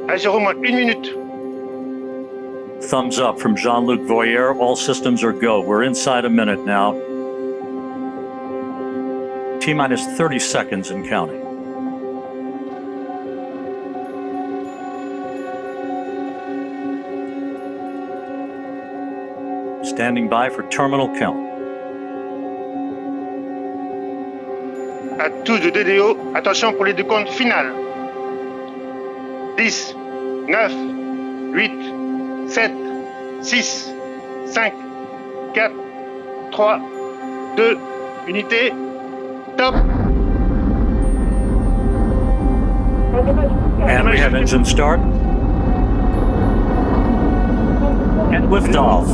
À 0 moins 1 minute. Thumbs up from Jean-Luc Voyer. All systems are go. We're inside a minute now. T-minus 30 seconds and counting. Standing by for terminal count. À tous de DDO, attention pour les décomptes finales. 10, 9, 8, 7, 6, 5, 4, 3, 2, unité, top. And we have engine start. And liftoff.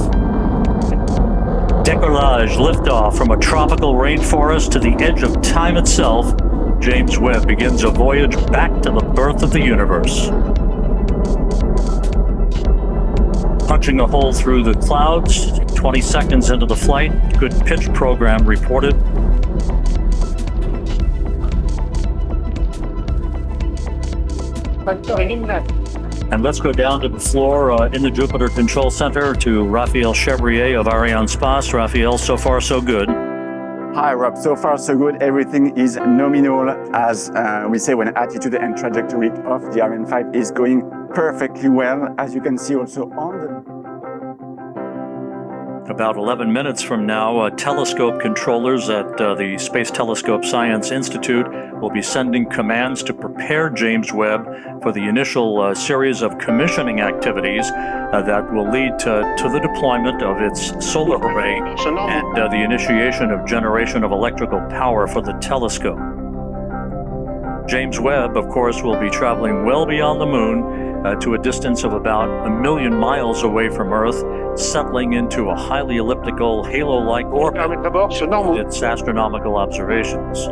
Décollage, liftoff from a tropical rainforest to the edge of time itself. James Webb begins a voyage back to the birth of the universe. Punching a hole through the clouds, 20 seconds into the flight. Good pitch program reported. And let's go down to the floor in the Jupiter Control Center to Raphael Chevrier of Arianespace. Raphael, so far so good. Hi, Rob. So far, so good. Everything is nominal, as we say when attitude and trajectory of the Ariane 5 is going perfectly well, as you can see also on the... About 11 minutes from now, telescope controllers at the Space Telescope Science Institute will be sending commands to prepare James Webb for the initial series of commissioning activities that will lead to the deployment of its solar array and the initiation of generation of electrical power for the telescope. James Webb, of course, will be traveling well beyond the moon to a distance of about 1 million miles away from Earth, settling into a highly elliptical, halo-like orbit with its astronomical observations.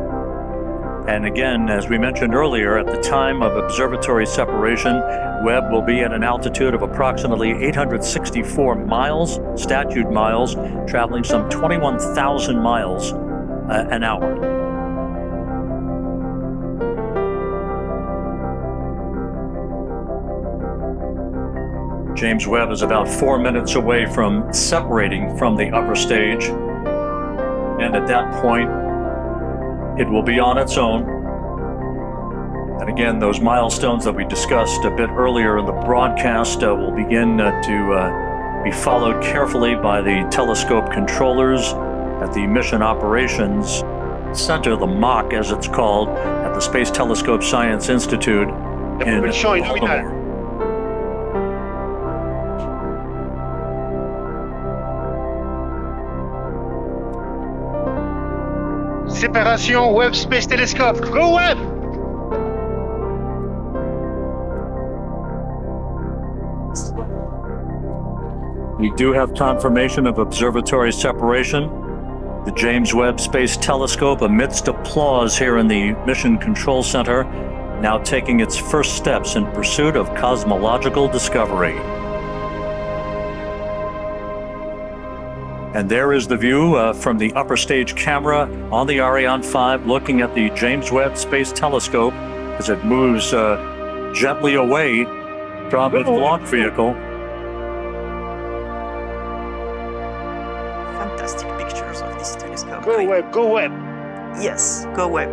And again, as we mentioned earlier, at the time of observatory separation, Webb will be at an altitude of approximately 864 miles, statute miles, traveling some 21,000 miles an hour. James Webb is about 4 minutes away from separating from the upper stage, and at that point, it will be on its own. And again, those milestones that we discussed a bit earlier in the broadcast will begin to be followed carefully by the telescope controllers at the Mission Operations Center, the MOC as it's called, at the Space Telescope Science Institute in Baltimore. Séparation Webb Space Telescope. Go Webb! We do have confirmation of observatory separation. The James Webb Space Telescope, amidst applause here in the Mission Control Center, now taking its first steps in pursuit of cosmological discovery. And there is the view from the upper stage camera on the Ariane 5 looking at the James Webb Space Telescope as it moves gently away from its launch vehicle. Fantastic pictures of this telescope. Go Webb, go Webb. Yes, go Webb.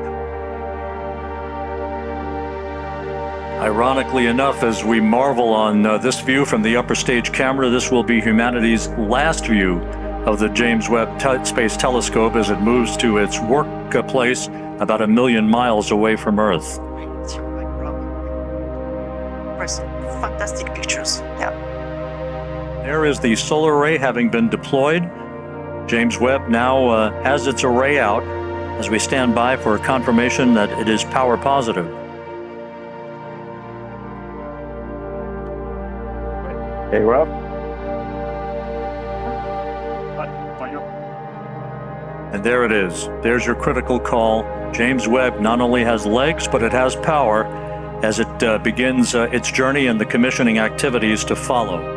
Ironically enough, as we marvel on this view from the upper stage camera, this will be humanity's last view of the James Webb Space Telescope as it moves to its workplace about 1 million miles away from Earth. Fantastic pictures, yeah. There is the solar array having been deployed. James Webb now has its array out as we stand by for confirmation that it is power positive. Hey, Rob. And there it is. There's your critical call. James Webb not only has legs, but it has power as it begins its journey and the commissioning activities to follow.